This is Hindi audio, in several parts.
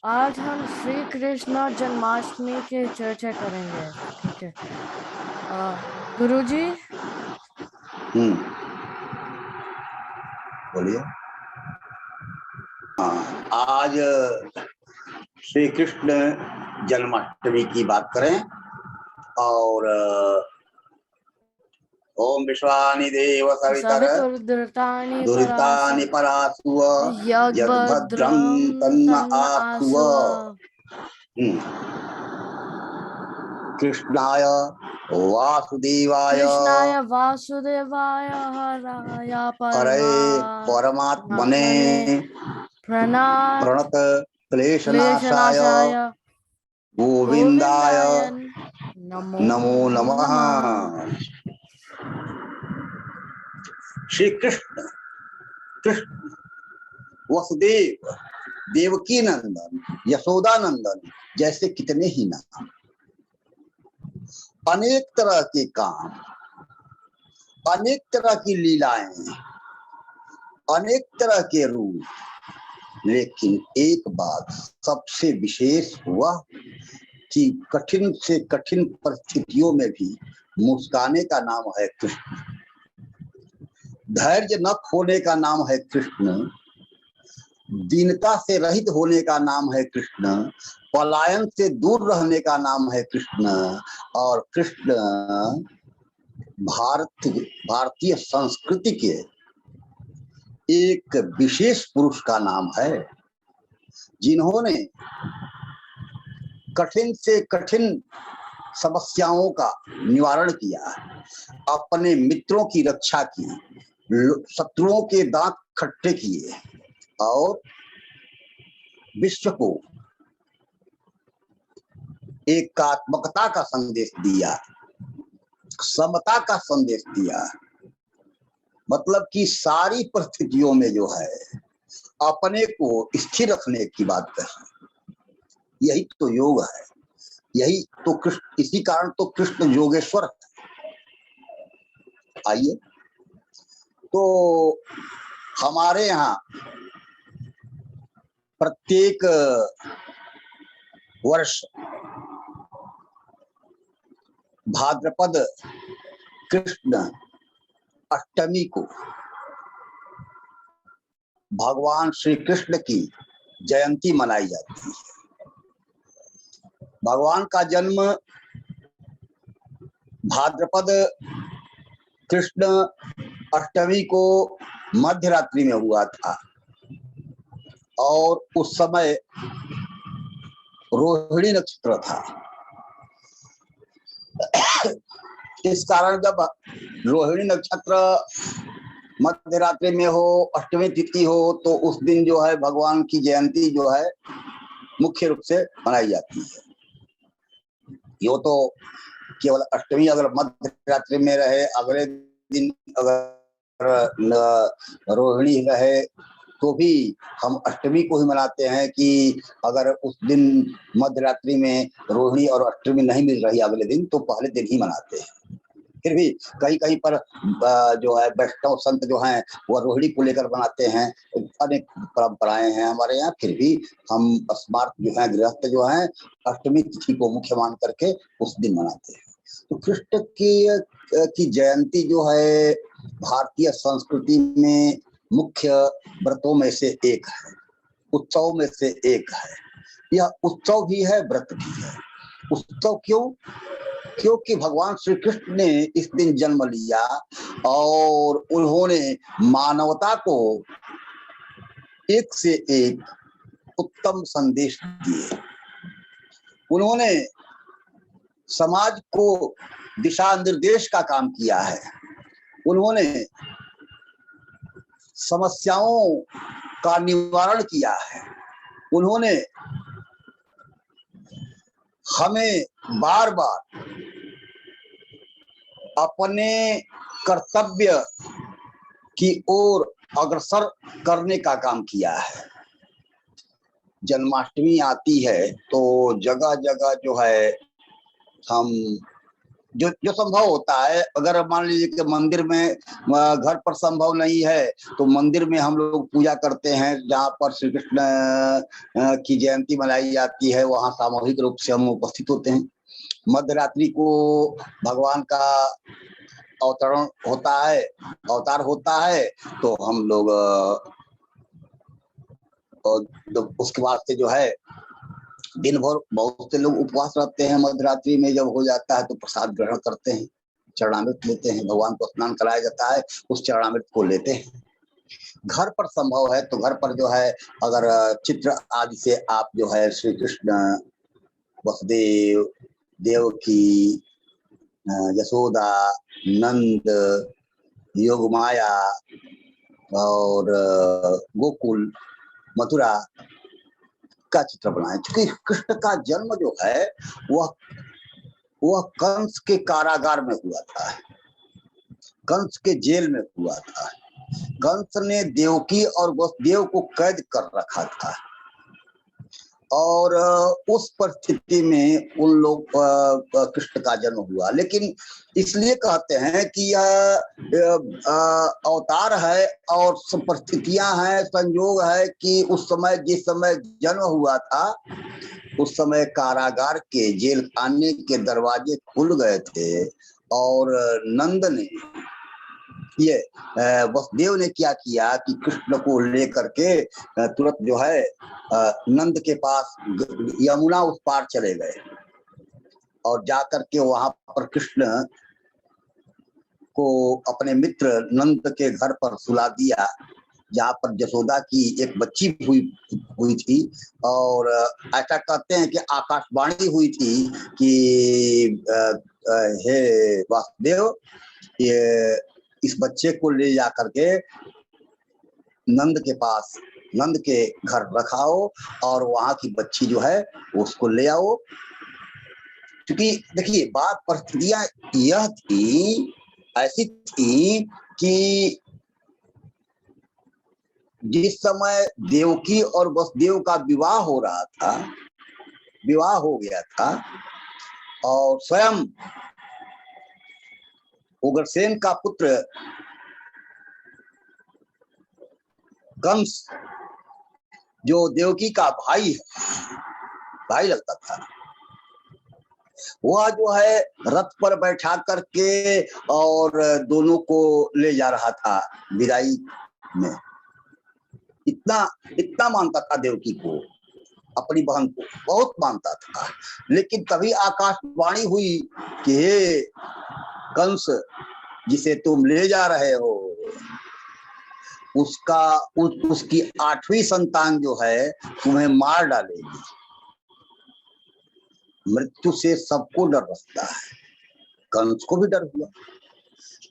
आज हम श्री कृष्ण जन्माष्टमी की चर्चा करेंगे। ठीक है गुरुजी। बोलिए। आज श्री कृष्ण जन्माष्टमी की बात करें और ओम विश्वानि देव सवितर दुरितानि परासुव यद्भद्रं तन्न आसुव। कृष्णाय वासुदेवाय हरे परमात्मने प्रणत क्लेशनाशाय गोविंदाय नमो नमः। श्री कृष्ण कृष्ण वसुदेव देवकी नंदन यशोदा नंदन जैसे कितने ही नाम, अनेक तरह के काम, अनेक तरह की लीलाएं, अनेक तरह के रूप, लेकिन एक बात सबसे विशेष हुआ कि कठिन से कठिन परिस्थितियों में भी मुस्काने का नाम है कृष्ण, धैर्य न खोने का नाम है कृष्ण, दीनता से रहित होने का नाम है कृष्ण, पलायन से दूर रहने का नाम है कृष्ण। और कृष्ण भारतीय संस्कृति के एक विशेष पुरुष का नाम है, जिन्होंने कठिन से कठिन समस्याओं का निवारण किया, अपने मित्रों की रक्षा की, शत्रुओं के दांत खट्टे किए और विश्व को एकात्मकता का संदेश दिया, समता का संदेश दिया। मतलब कि सारी परिस्थितियों में जो है अपने को स्थिर रखने की बात कही। यही तो योग है, यही तो कृष्ण, इसी कारण तो कृष्ण योगेश्वर है। आइए, तो हमारे यहाँ प्रत्येक वर्ष भाद्रपद कृष्ण अष्टमी को भगवान श्री कृष्ण की जयंती मनाई जाती है। भगवान का जन्म भाद्रपद कृष्ण अष्टमी को मध्य रात्रि में हुआ था और उस समय रोहिणी नक्षत्र था। इस कारण जब रोहिणी नक्षत्र मध्य रात्रि में हो, अष्टमी तिथि हो, तो उस दिन जो है भगवान की जयंती जो है मुख्य रूप से मनाई जाती है। यो तो केवल अष्टमी अगर मध्य रात्रि में रहे, अगले दिन अगर रोहिणी रहे तो भी हम अष्टमी को ही मनाते हैं कि अगर उस दिन मध्य रात्रि में रोहिणी और अष्टमी नहीं मिल रही अगले दिन, तो पहले दिन ही मनाते हैं। फिर भी कहीं कहीं पर जो है वैष्णव संत जो हैं वह रोहिणी को लेकर बनाते हैं। अनेक परंपराएं हैं हमारे यहाँ, फिर भी हम स्मार्ट जो है गृहस्थ जो हैं अष्टमी तिथि को मुख्य मान करके उस दिन मनाते हैं। तो कृष्ण की जयंती जो है भारतीय संस्कृति में मुख्य व्रतों में से एक है, उत्सव में से एक है। यह उत्सव भी है, व्रत भी है। उत्सव क्यों? क्योंकि भगवान श्री कृष्ण ने इस दिन जन्म लिया और उन्होंने मानवता को एक से एक उत्तम संदेश दिए। उन्होंने समाज को दिशा निर्देश का काम किया है। उन्होंने समस्याओं का निवारण किया है। उन्होंने हमें बार बार अपने कर्तव्य की ओर अग्रसर करने का काम किया है। जन्माष्टमी आती है तो जगह जगह जो है हम जो संभव होता है। अगर मान लीजिए कि मंदिर में घर पर संभव नहीं है तो मंदिर में हम लोग पूजा करते हैं, जहाँ पर श्री कृष्ण की जयंती मनाई जाती है, वहाँ सामूहिक रूप से हम उपस्थित होते हैं। मध्य रात्रि को भगवान का अवतरण होता है, अवतार होता है, तो हम लोग उसके बाद से जो है दिन भर बहुत से लोग उपवास रहते हैं। मध्य रात्रि में जब हो जाता है तो प्रसाद ग्रहण करते हैं, चरणामृत लेते हैं, भगवान को स्नान कराया जाता है, उस चरणामृत को लेते हैं। घर पर संभव है तो घर पर जो है अगर चित्र आदि से आप जो है श्री कृष्ण, वसुदेव, देवकी, यशोदा, नंद, योग माया और गोकुल, मथुरा का चित्र बनाए। क्योंकि कृष्ण का जन्म जो है वह कंस के कारागार में हुआ था, कंस के जेल में हुआ था। कंस ने देवकी और वसुदेव को कैद कर रखा था और उस परिस्थिति में उन लोग कृष्ण का जन्म हुआ। लेकिन इसलिए कहते हैं कि यह अवतार है और परिस्थितियां हैं, संयोग है कि उस समय जिस समय जन्म हुआ था उस समय कारागार के जेल खाने के दरवाजे खुल गए थे और नंद ने ये वसुदेव ने क्या किया कि कृष्ण को लेकर के तुरंत जो है नंद के पास यमुना उस पार चले गए और जाकर के वहां पर कृष्ण को अपने मित्र नंद के घर पर सुला दिया, जहाँ पर जसोदा की एक बच्ची हुई थी। और ऐसा कहते हैं कि आकाशवाणी हुई थी कि हे वासुदेव, ये इस बच्चे को ले जा करके नंद के पास, नंद के घर रखाओ और वहां की बच्ची जो है उसको ले आओ। क्योंकि देखिए बात परिस्थितियां यह थी, ऐसी थी कि जिस समय देवकी और वसुदेव का विवाह हो रहा था, विवाह हो गया था और स्वयं उग्रसेन का पुत्र कंस, जो देवकी का भाई लगता था, वह जो है रथ पर बैठा करके और दोनों को ले जा रहा था विदाई में। इतना मानता था देवकी को, अपनी बहन को बहुत मानता था। लेकिन तभी आकाशवाणी हुई कि हे कंस, जिसे तुम ले जा रहे हो उसकी 8वीं संतान जो है तुम्हें मार डालेगी। मृत्यु से सबको डर लगता है, कंस को भी डर हुआ।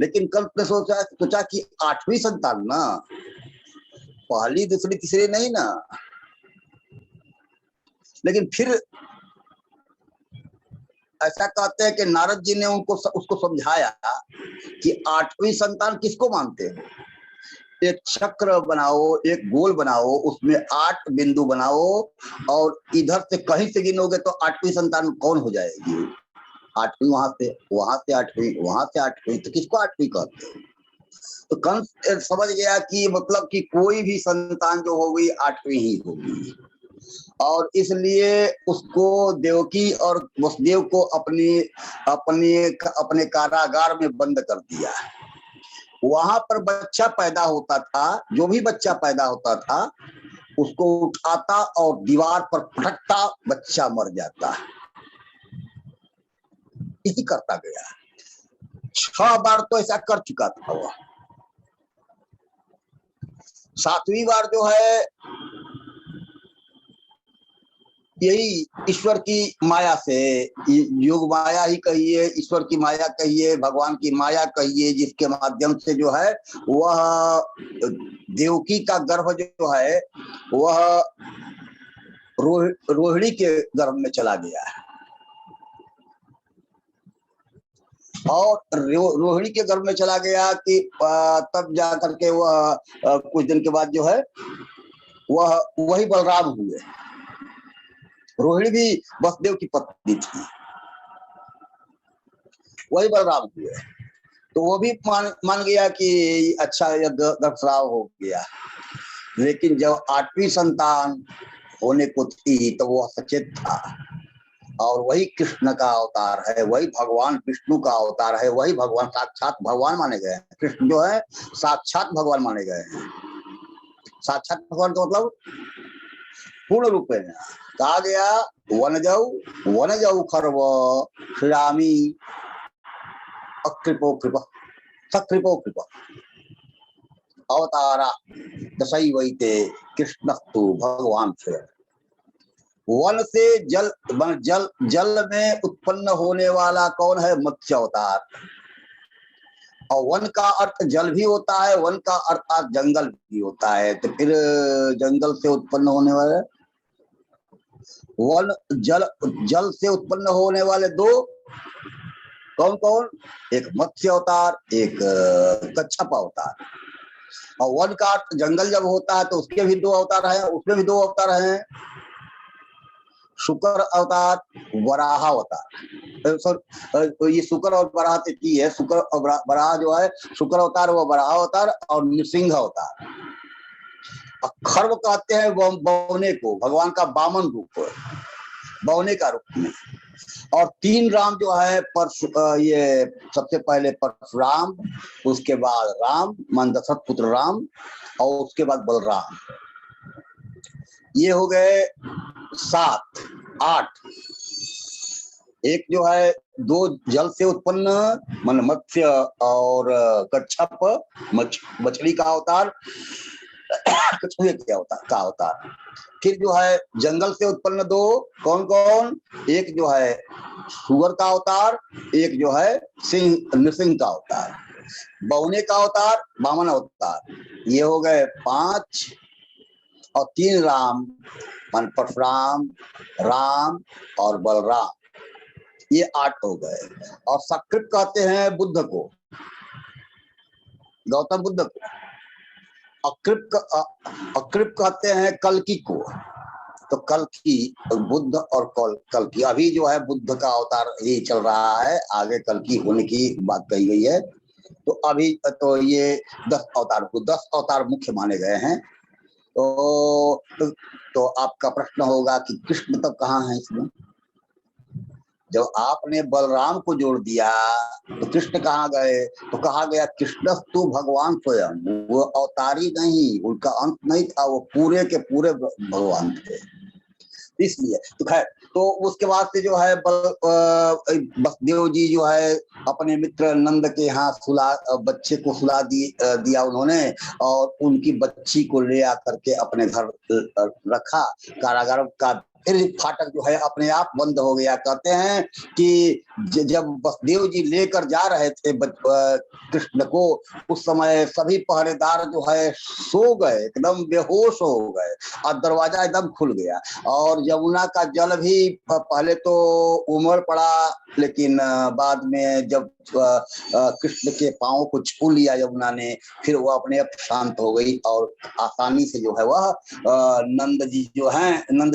लेकिन कंस ने सोचा कि 8वीं संतान ना, पहली दूसरी तीसरी नहीं ना। लेकिन फिर ऐसा कहते हैं कि नारद जी ने उसको समझाया कि 8वीं संतान किसको मानते हो, एक चक्र बनाओ, एक गोल बनाओ, उसमें 8 बिंदु बनाओ और इधर से कहीं से गिनोगे तो 8वीं संतान कौन हो जाएगी। 8वीं वहां से 8वीं, वहां से 8वीं, तो किसको 8वीं कहते हो। तो कंस समझ गया कि मतलब कि कोई भी संतान जो होगी 8वीं ही होगी और इसलिए उसको देवकी और वसुदेव को अपने कारागार में बंद कर दिया। वहां पर बच्चा पैदा होता था, जो भी बच्चा पैदा होता था उसको उठाता और दीवार पर पटकता, बच्चा मर जाता। इसी करता गया। 6 बार तो ऐसा कर चुका था वह। 7वीं बार जो है यही ईश्वर की माया से, योग माया ही कहिए, ईश्वर की माया कहिए, भगवान की माया कहिए, जिसके माध्यम से जो है वह देवकी का गर्भ जो है वह रोहिणी के गर्भ में चला गया है और रोहिणी के गर्भ में चला गया कि तब जा करके वह कुछ दिन के बाद जो है वह वही बलराम हुए। रोहिणी भी वसुदेव की पत्नी थी। वही बलराम हुए। तो वो भी मान गया कि अच्छा ये गर्भस्राव हो गया। लेकिन जब 8वीं संतान होने को थी तो वो सचेत था, और वही कृष्ण का अवतार है, वही भगवान विष्णु का अवतार है, वही भगवान साक्षात भगवान माने गए हैं। कृष्ण जो है साक्षात भगवान माने गए हैं। साक्षात भगवान का मतलब पूर्ण रूप में कहा गया, वन जाऊ खर्व श्रीरामी अकृपो कृप सकृपो कृप अवतारा दशई वैते कृष्णस्तु भगवान स्वयं। वन से जल में उत्पन्न होने वाला कौन है? मत्स्य अवतार। और वन का अर्थ जल भी होता है, वन का अर्थ जंगल भी होता है। तो फिर जंगल से उत्पन्न होने वाले वन जल से उत्पन्न होने वाले दो कौन कौन? एक मत्स्य अवतार, एक कच्छप अवतार। और वन का अर्थ जंगल जब होता है तो उसके भी दो अवतार हैं, उसमें भी दो अवतार हैं, शुक्र अवतार, वराह अवतार। ये शुक्र और वराह की है। शुक्र और वराह जो है, शुक्र अवतार वो वराह अवतार, और नृसिंह अवतार। खर्व कहते हैं बौने को, भगवान का वामन रूप, बौने का रूप में। और 3 राम जो है ये सबसे पहले परशुराम, उसके बाद राम मान दशरथ पुत्र राम, और उसके बाद बलराम। ये हो गए 7 8। एक जो है 2 जल से उत्पन्न मन मत्स्य और कच्छप मछली का अवतार, कछुए का अवतार। फिर जो है जंगल से उत्पन्न 2 कौन कौन? एक जो है सुअर का अवतार, एक जो है नृसिंह का अवतार। बौने का अवतार, वामन अवतार। ये हो गए 5। और 3 राम मान परशुराम, राम और बलराम, ये 8 हो गए। और सकृत कहते हैं बुद्ध को, गौतम बुद्ध को। अकृप कहते हैं कल्कि को। तो कल्कि बुद्ध और कल्कि, अभी जो है बुद्ध का अवतार ये चल रहा है, आगे कल्कि होने की बात कही गई है। तो अभी तो ये 10 अवतार मुख्य माने गए हैं। तो आपका प्रश्न होगा कि कृष्ण तब कहाँ है इसमें? जब आपने बलराम को जोड़ दिया तो कृष्ण कहाँ गए? तो कहा गया कृष्णस्तु भगवान स्वयं। वो अवतारी नहीं, उनका अंत नहीं था, वो पूरे के पूरे भगवान थे। इसलिए तो खैर, तो उसके बाद से जो है वसुदेव जी जो है अपने मित्र नंद के यहाँ बच्चे को सुला दिया उन्होंने, और उनकी बच्ची को ले आकर के अपने घर रखा। कारागार का फिर फाटक जो है अपने आप बंद हो गया। कहते हैं कि जब वसुदेव जी लेकर जा रहे थे कृष्ण को, उस समय सभी पहरेदार जो है सो गए, एकदम बेहोश हो गए, और दरवाजा एकदम खुल गया। और यमुना का जल भी पहले तो उमड़ पड़ा, लेकिन बाद में जब कृष्ण के पांव को छू लिया यमुना ने, फिर वो अपने आप शांत हो गई, और आसानी से जो है वह नंद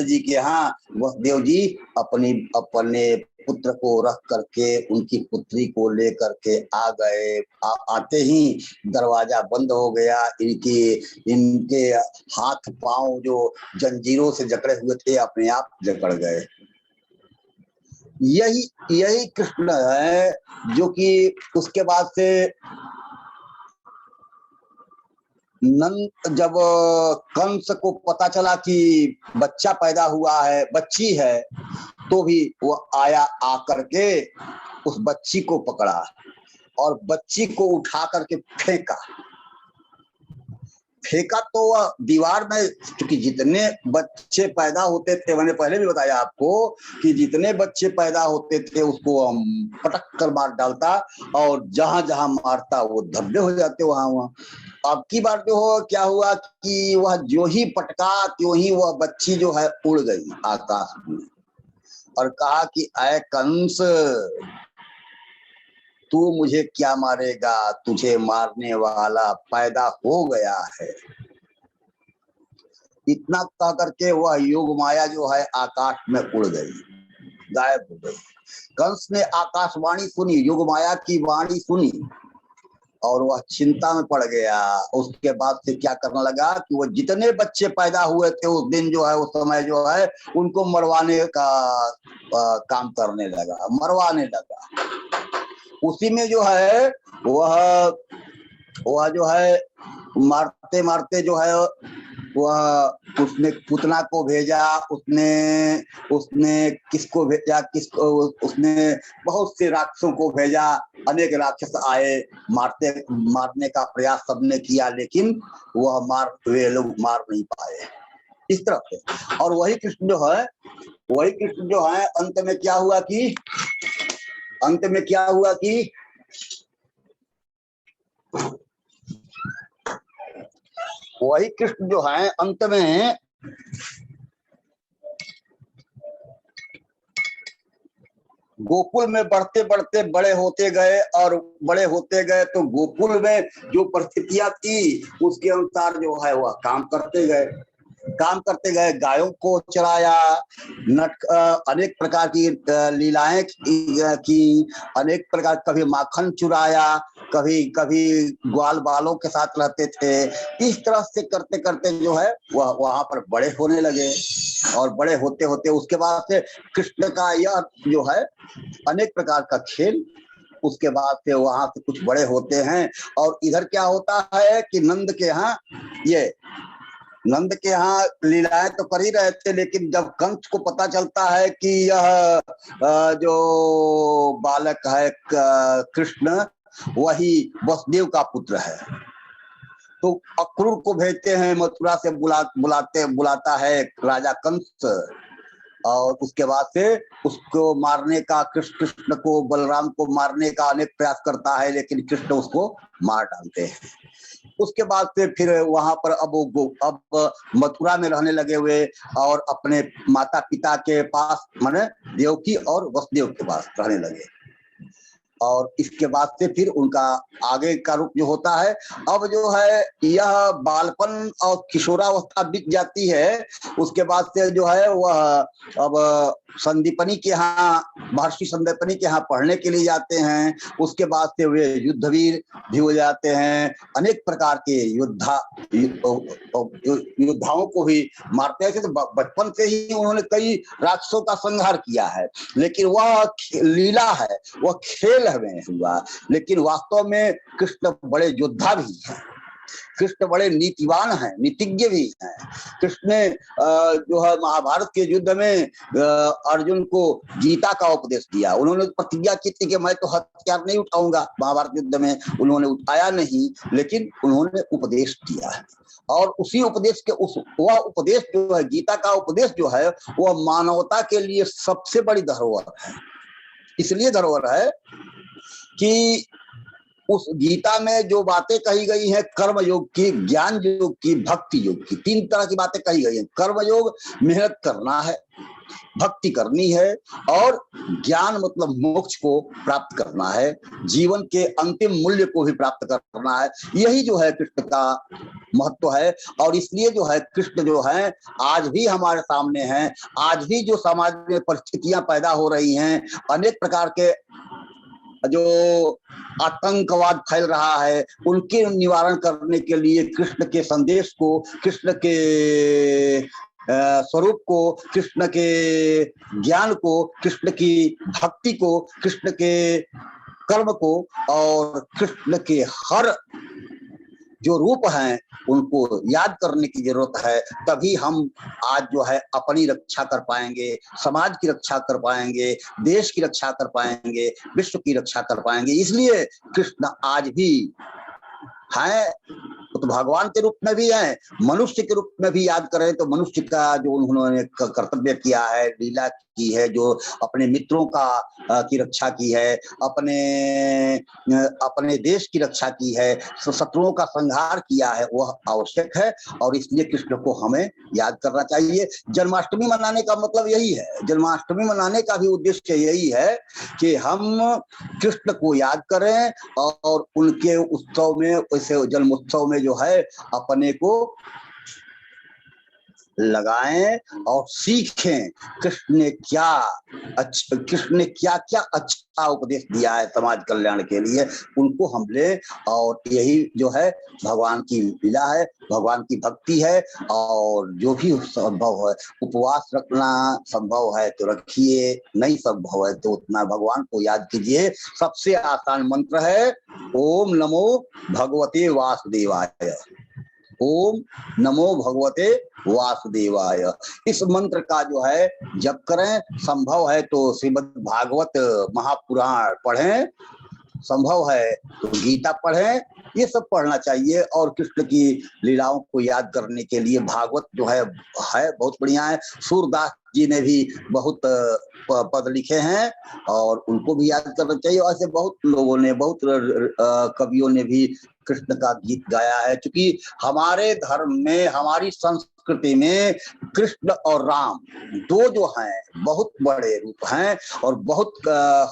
जी के यहाँ वसुदेव जी अपने पुत्र को रख करके उनकी पुत्री को लेकर के आ गए। आते ही दरवाजा बंद हो गया। इनके हाथ पांव जो जंजीरों से जकड़े हुए थे अपने आप जकड़ गए। यही कृष्ण है जो कि उसके बाद से जब कंस को पता चला कि बच्चा पैदा हुआ है, बच्ची है, तो भी वो आया, आकर के उस बच्ची को पकड़ा और बच्ची को उठा करके फेंका तो वह दीवार में, क्योंकि जितने बच्चे पैदा होते थे, मैंने पहले भी बताया आपको कि जितने बच्चे पैदा होते थे उसको पटक कर मार डालता, और जहां जहां मारता वो धब्बे हो जाते वहां। अब की बार जो हो क्या हुआ कि वह जो ही पटका त्यों ही वह बच्ची जो है उड़ गई आकाश में, और कहा कि ऐ कंस, तू मुझे क्या मारेगा, तुझे मारने वाला पैदा हो गया है। इतना कह करके वह योग माया जो है आकाश में उड़ गई, गायब हो गई। कंस ने आकाशवाणी सुनी, युग माया की वाणी सुनी और वह चिंता में पड़ गया। उसके बाद से क्या करने लगा कि वो जितने बच्चे पैदा हुए थे उस दिन जो है, उस समय जो है, उनको मरवाने का काम करने लगा, मरवाने लगा। उसी में जो है वह जो है मारते मारते जो है वह उसने पुतना को भेजा, उसने किसको भेजा, उसने बहुत से राक्षसों को भेजा। अनेक राक्षस आए, मारने का प्रयास सबने किया, लेकिन वे लोग मार नहीं पाए इस तरह से। और वही कृष्ण जो है अंत में क्या हुआ कि वही कृष्ण जो है अंत में गोकुल में बढ़ते बढ़ते बड़े होते गए, और बड़े होते गए तो गोकुल में जो परिस्थितियां थी उसके अनुसार जो है वह काम करते गए। गायों को चराया, अनेक प्रकार की लीलाएं की, अनेक प्रकार, कभी माखन चुराया, कभी ग्वाल बालों के साथ रहते थे। इस तरह से करते करते जो है वह वहां पर बड़े होने लगे। और बड़े होते होते उसके बाद से कृष्ण का यह जो है अनेक प्रकार का खेल, उसके बाद से वहां से कुछ बड़े होते हैं। और इधर क्या होता है कि नंद के यहाँ लीलाएं तो कर ही रहे थे, लेकिन जब कंस को पता चलता है कि यह जो बालक है कृष्ण वही वसुदेव का पुत्र है, तो अक्रूर को भेजते हैं, मथुरा से बुलाता है राजा कंस। और उसके बाद से उसको मारने का, कृष्ण को, बलराम को मारने का अनेक प्रयास करता है, लेकिन कृष्ण उसको मार डालते हैं। उसके बाद से फिर वहां पर अब मथुरा में रहने लगे हुए और अपने माता पिता के पास, माने देवकी और वसुदेव के पास रहने लगे। और इसके बाद से फिर उनका आगे का रूप जो होता है, अब जो है यह बालपन और किशोरावस्था बीत जाती है। उसके बाद से जो है वह अब संदीपनी के यहाँ, महर्षि संदीपनी के यहाँ पढ़ने के लिए जाते हैं। उसके बाद से वे युद्धवीर भी हो जाते हैं, अनेक प्रकार के योद्धाओं को भी मारते हैं। तो बचपन से ही उन्होंने कई राक्षसों का संहार किया है, लेकिन वह लीला है, वह खेल में हुआ। लेकिन वास्तव में कृष्ण बड़े योद्धा भी हैं, कृष्ण बड़े नीतिवान हैं, नीतिज्ञ भी हैं। कृष्ण ने जो है महाभारत के युद्ध में अर्जुन को गीता का उपदेश दिया। उन्होंने प्रतिज्ञा की थी कि मैं तो हथियार नहीं उठाऊंगा, महाभारत युद्ध में उन्होंने उठाया नहीं, लेकिन उन्होंने उपदेश दिया है। और उसी उपदेश के वह उपदेश जो है, गीता का उपदेश जो है, वह मानवता के लिए सबसे बड़ी धरोहर है। इसलिए धरोहर है कि उस गीता में जो बातें कही गई हैं, कर्म योग की, ज्ञान योग की, भक्ति योग की, 3 तरह की बातें कही गई हैं। कर्म योग मेहनत करना है, भक्ति करनी है, और ज्ञान मतलब मोक्ष को प्राप्त करना है, जीवन के अंतिम मूल्य को भी प्राप्त करना है। यही जो है कृष्ण का महत्व है। और इसलिए जो है कृष्ण जो है आज भी हमारे सामने हैं। आज भी जो समाज में परिस्थितियां पैदा हो रही हैं, अनेक प्रकार के जो आतंकवाद फैल रहा है, उनके निवारण करने के लिए कृष्ण के संदेश को, कृष्ण के स्वरूप को, कृष्ण के ज्ञान को, कृष्ण की भक्ति को, कृष्ण के कर्म को और कृष्ण के हर जो रूप हैं उनको याद करने की जरूरत है। तभी हम आज जो है अपनी रक्षा कर पाएंगे, समाज की रक्षा कर पाएंगे, देश की रक्षा कर पाएंगे, विश्व की रक्षा कर पाएंगे। इसलिए कृष्ण आज भी हैं, तो भगवान के रूप में भी है, मनुष्य के रूप में भी याद करें तो मनुष्य का जो उन्होंने कर्तव्य किया है, लीला की है, जो अपने मित्रों की रक्षा की है, अपने देश की रक्षा की है, शत्रुओं का संहार किया है, वह आवश्यक है। और इसलिए कृष्ण को हमें याद करना चाहिए। जन्माष्टमी मनाने का मतलब यही है, जन्माष्टमी मनाने का भी उद्देश्य यही है कि हम कृष्ण को याद करें और उनके उत्सव में, वैसे जन्मोत्सव में जो है अपने को लगाएं और सीखें कृष्ण ने क्या अच्छा उपदेश दिया है समाज कल्याण के लिए, उनको हम ले। और यही जो है भगवान की लीला है, भगवान की भक्ति है। और जो भी संभव है, उपवास रखना संभव है तो रखिए, नहीं संभव है तो उतना भगवान को याद कीजिए। सबसे आसान मंत्र है ओम नमो भगवते वासुदेवाय। ओम नमो भगवते वासुदेवाय। इस मंत्र का जो है जप करें, संभव है तो श्रीमद् भागवत महापुराण पढ़ें, संभव है तो गीता पढ़ें, ये सब पढ़ना चाहिए। और कृष्ण की लीलाओं को याद करने के लिए भागवत जो है बहुत बढ़िया है। सूरदास जी ने भी बहुत पद लिखे हैं और उनको भी याद करना चाहिए। ऐसे बहुत लोगों ने, बहुत कवियों ने भी कृष्ण का गीत गाया है। क्योंकि हमारे धर्म में, हमारी संस्कृति में कृष्ण और राम दो जो हैं बहुत बड़े रूप हैं और बहुत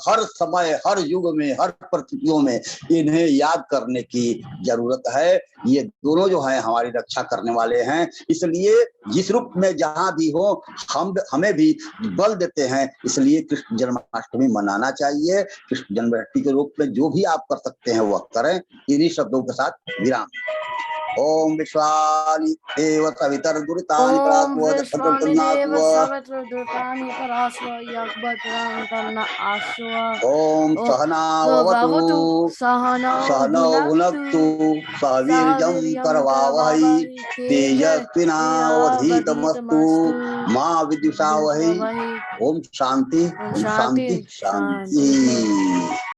हर समय, हर युग में, हर परिस्थितियों में इन्हें याद करने की जरूरत है। ये दोनों जो हैं हमारी रक्षा करने वाले हैं। इसलिए जिस रूप में जहां भी हो हमें भी बल देते हैं। इसलिए कृष्ण जन्माष्टमी मनाना चाहिए। कृष्ण जन्माष्टमी के रूप में जो भी आप कर सकते हैं वह करें। इन्हीं शब्दों के साथ विराम। ओम विश्वानि देव सवितर दुरितानि ओम परास्व विश्वामिदेव तन्नास्व। सवितृ दुर्तानि परास्व यज्ञभद्रं तन्नास्व। ओम सहनावतु भवतु सहनौ सहनौ भुनक्तु भुनक्तु सह सह वीर्यं वीर्यं करवावहै करवावहै तेजस्विनावधीतमस्तु तेजस्विनावधीतमस्तु मा विद्विषावहै। वही। ओम शांति, ओम ओम शांति शांति, शांति। शांति।